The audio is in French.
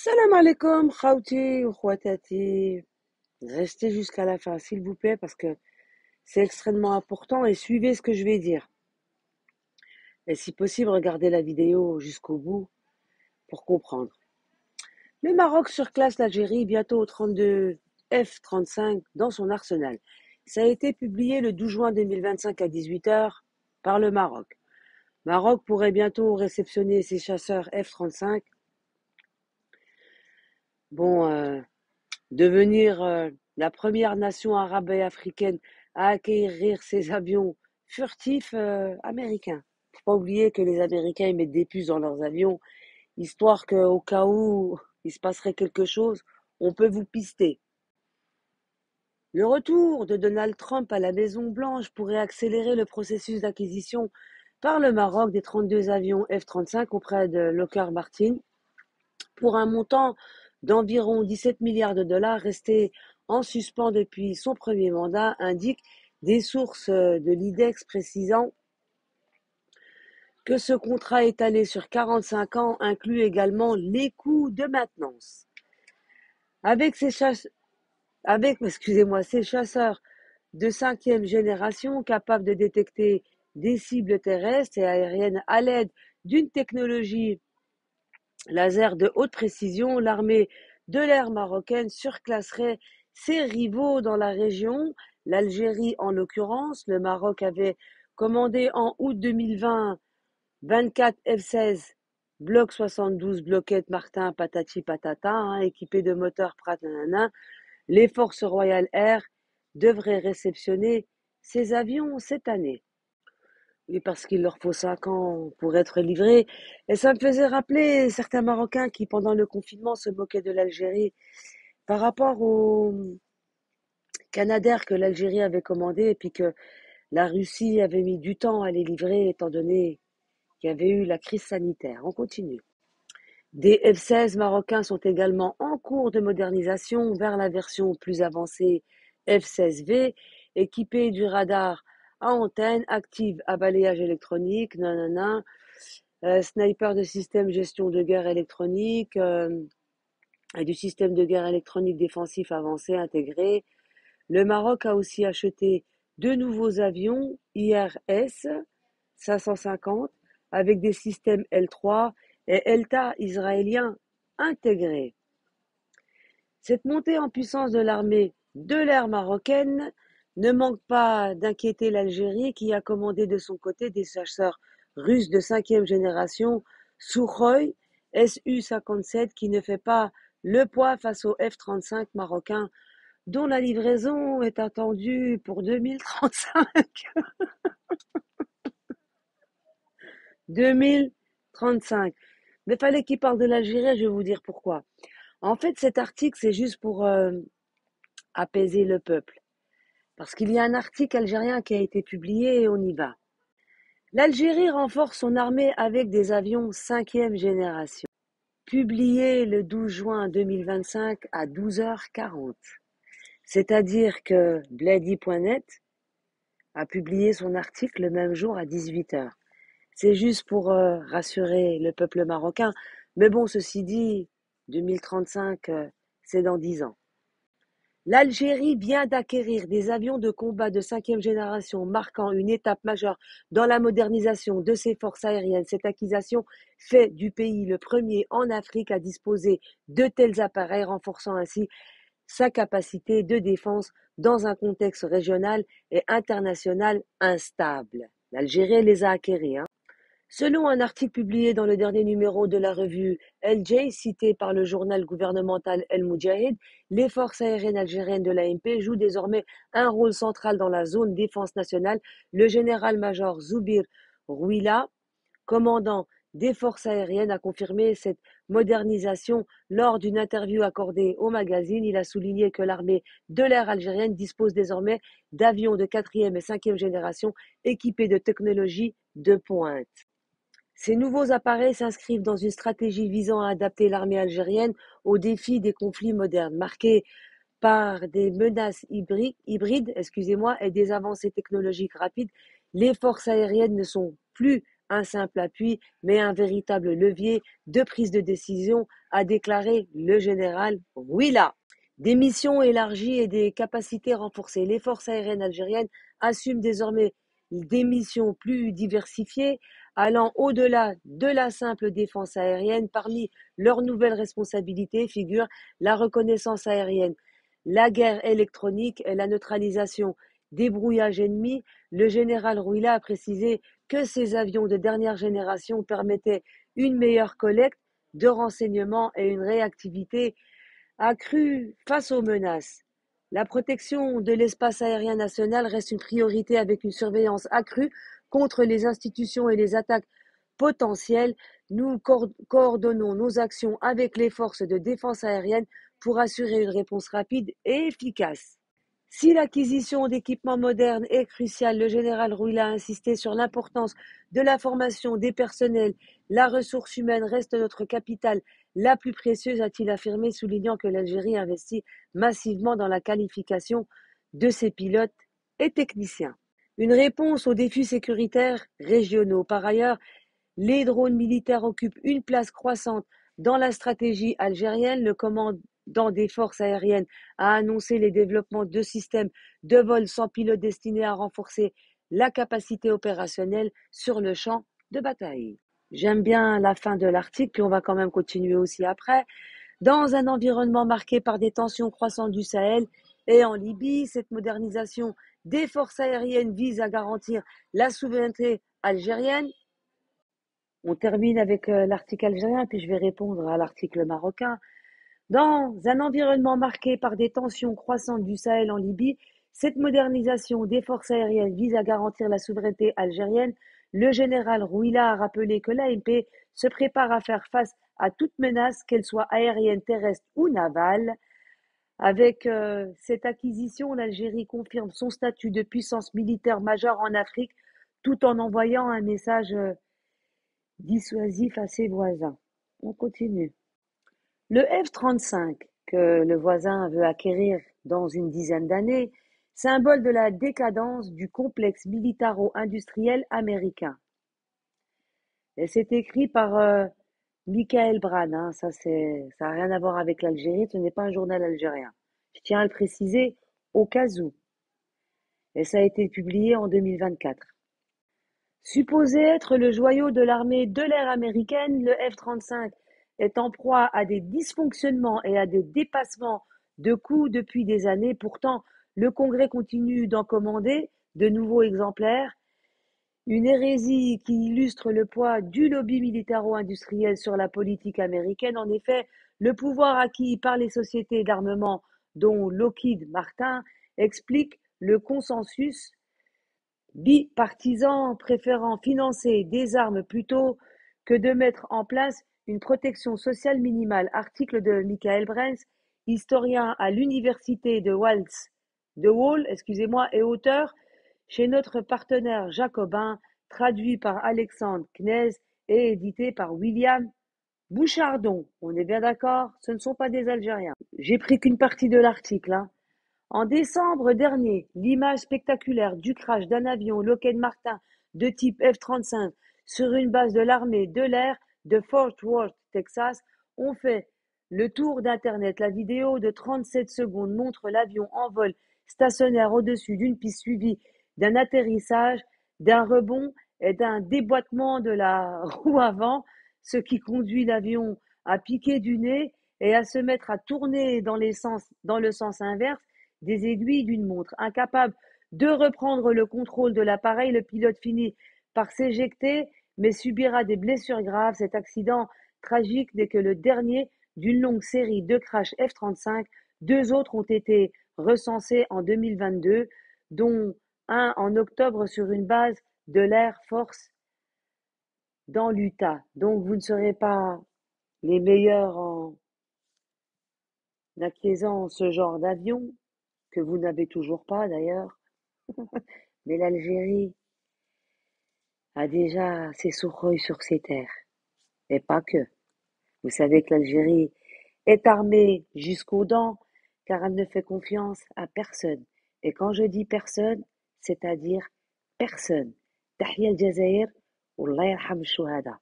Salam alaikum, khawti ou khwatati. Restez jusqu'à la fin, s'il vous plaît, parce que c'est extrêmement important et suivez ce que je vais dire. Et si possible, regardez la vidéo jusqu'au bout pour comprendre. Le Maroc surclasse l'Algérie bientôt au 32 F-35 dans son arsenal. Ça a été publié le 12 juin 2025 à 18 h par le Maroc. Maroc pourrait bientôt réceptionner ses chasseurs F-35. Bon, devenir la première nation arabe et africaine à acquérir ces avions furtifs américains. Faut pas oublier que les Américains ils mettent des puces dans leurs avions, histoire qu'au cas où il se passerait quelque chose, on peut vous pister. Le retour de Donald Trump à la Maison-Blanche pourrait accélérer le processus d'acquisition par le Maroc des 32 avions F-35 auprès de Lockheed Martin pour un montant d'environ 17 milliards de dollars restés en suspens depuis son premier mandat, indiquent des sources de l'IDEX précisant que ce contrat étalé sur 45 ans inclut également les coûts de maintenance. Avec ces chasseurs de cinquième génération capables de détecter des cibles terrestres et aériennes à l'aide d'une technologie laser de haute précision, l'armée de l'air marocaine surclasserait ses rivaux dans la région, l'Algérie en l'occurrence. Le Maroc avait commandé en août 2020 24 F-16 Bloc 72 Bloquette Martin patati patata, équipés de moteurs Pratt nanana. Les forces Royal Air devraient réceptionner ces avions cette année. Oui, parce qu'il leur faut 5 ans pour être livrés. Et ça me faisait rappeler certains Marocains qui, pendant le confinement, se moquaient de l'Algérie par rapport au Canadair que l'Algérie avait commandé et puis que la Russie avait mis du temps à les livrer étant donné qu'il y avait eu la crise sanitaire. On continue. Des F-16 marocains sont également en cours de modernisation vers la version plus avancée F-16V, équipée du radar à antenne active à balayage électronique, nanana, sniper de système gestion de guerre électronique et du système de guerre électronique défensif avancé intégré. Le Maroc a aussi acheté deux nouveaux avions IRS 550 avec des systèmes L3 et ELTA israéliens intégrés. Cette montée en puissance de l'armée de l'air marocaine ne manque pas d'inquiéter l'Algérie qui a commandé de son côté des chasseurs russes de cinquième génération Sukhoi Su-57 qui ne fait pas le poids face aux F-35 marocains dont la livraison est attendue pour 2035. 2035. Mais fallait qu'il parle de l'Algérie, je vais vous dire pourquoi. En fait, cet article, c'est juste pour apaiser le peuple. Parce qu'il y a un article algérien qui a été publié et on y va. L'Algérie renforce son armée avec des avions cinquième génération. Publié le 12 juin 2025 à 12h40. C'est-à-dire que Blady.net a publié son article le même jour à 18h. C'est juste pour rassurer le peuple marocain. Mais bon, ceci dit, 2035, c'est dans 10 ans. L'Algérie vient d'acquérir des avions de combat de cinquième génération, marquant une étape majeure dans la modernisation de ses forces aériennes. Cette acquisition fait du pays le premier en Afrique à disposer de tels appareils, renforçant ainsi sa capacité de défense dans un contexte régional et international instable. L'Algérie les a acquéris. Selon un article publié dans le dernier numéro de la revue El-Jay, cité par le journal gouvernemental El Moudjahid, les forces aériennes algériennes de l'ANP jouent désormais un rôle central dans la zone défense nationale. Le général-major Zoubir Rouila, commandant des forces aériennes, a confirmé cette modernisation lors d'une interview accordée au magazine. Il a souligné que l'armée de l'air algérienne dispose désormais d'avions de quatrième et cinquième génération équipés de technologies de pointe. Ces nouveaux appareils s'inscrivent dans une stratégie visant à adapter l'armée algérienne aux défis des conflits modernes, marqués par des menaces hybrides et des avancées technologiques rapides. Les forces aériennes ne sont plus un simple appui, mais un véritable levier de prise de décision, a déclaré le général Rouila. Des missions élargies et des capacités renforcées. Les forces aériennes algériennes assument désormais des missions plus diversifiées, allant au-delà de la simple défense aérienne. Parmi leurs nouvelles responsabilités figurent la reconnaissance aérienne, la guerre électronique et la neutralisation des brouillages ennemis. Le général Rouila a précisé que ces avions de dernière génération permettaient une meilleure collecte de renseignements et une réactivité accrue face aux menaces. La protection de l'espace aérien national reste une priorité avec une surveillance accrue contre les institutions et les attaques potentielles. Nous coordonnons nos actions avec les forces de défense aérienne pour assurer une réponse rapide et efficace. Si l'acquisition d'équipements modernes est cruciale, le général Rouila a insisté sur l'importance de la formation des personnels. La ressource humaine reste notre capital la plus précieuse, a-t-il affirmé, soulignant que l'Algérie investit massivement dans la qualification de ses pilotes et techniciens. Une réponse aux défis sécuritaires régionaux. Par ailleurs, les drones militaires occupent une place croissante dans la stratégie algérienne. Le commandant des forces aériennes a annoncé les développements de systèmes de vol sans pilote destinés à renforcer la capacité opérationnelle sur le champ de bataille. J'aime bien la fin de l'article, puis on va quand même continuer aussi après. Dans un environnement marqué par des tensions croissantes du Sahel et en Libye, cette modernisation des forces aériennes vise à garantir la souveraineté algérienne. On termine avec l'article algérien, puis je vais répondre à l'article marocain. Dans un environnement marqué par des tensions croissantes du Sahel en Libye, cette modernisation des forces aériennes vise à garantir la souveraineté algérienne. Le général Rouila a rappelé que l'AMP se prépare à faire face à toute menace, qu'elle soit aérienne, terrestre ou navale. Avec cette acquisition, l'Algérie confirme son statut de puissance militaire majeure en Afrique, tout en envoyant un message dissuasif à ses voisins. On continue. Le F-35, que le voisin veut acquérir dans une dizaine d'années, symbole de la décadence du complexe militaro-industriel américain. Et c'est écrit par Michael Brand, hein, ça n'a rien à voir avec l'Algérie, ce n'est pas un journal algérien. Je tiens à le préciser au cas où. Et ça a été publié en 2024. Supposé être le joyau de l'armée de l'air américaine, le F-35 est en proie à des dysfonctionnements et à des dépassements de coûts depuis des années. Pourtant, le Congrès continue d'en commander de nouveaux exemplaires. Une hérésie qui illustre le poids du lobby militaro-industriel sur la politique américaine. En effet, le pouvoir acquis par les sociétés d'armement, dont Lockheed Martin, explique le consensus bipartisan préférant financer des armes plutôt que de mettre en place une protection sociale minimale. Article de Michael Brens, historien à l'université de Wall, et auteur chez notre partenaire jacobin, traduit par Alexandre Knez et édité par William Bouchardon. On est bien d'accord, ce ne sont pas des Algériens. J'ai pris qu'une partie de l'article, hein. En décembre dernier, l'image spectaculaire du crash d'un avion Lockheed Martin de type F-35 sur une base de l'armée de l'air de Fort Worth, Texas, ont fait le tour d'Internet. La vidéo de 37 secondes montre l'avion en vol stationnaire au-dessus d'une piste suivie d'un atterrissage, d'un rebond et d'un déboîtement de la roue avant, ce qui conduit l'avion à piquer du nez et à se mettre à tourner dans le sens inverse des aiguilles d'une montre. Incapable de reprendre le contrôle de l'appareil, le pilote finit par s'éjecter, mais subira des blessures graves. Cet accident tragique n'est que le dernier d'une longue série de crashs F-35. Deux autres ont été recensés en 2022, dont un en octobre sur une base de l'Air Force dans l'Utah. Donc vous ne serez pas les meilleurs en acquérant ce genre d'avion, que vous n'avez toujours pas d'ailleurs. Mais l'Algérie a déjà ses soukhoïs sur ses terres. Et pas que. Vous savez que l'Algérie est armée jusqu'aux dents, car elle ne fait confiance à personne. Et quand je dis personne, c'est-à-dire personne. Tahia el Jazair والله يرحم الشهداء.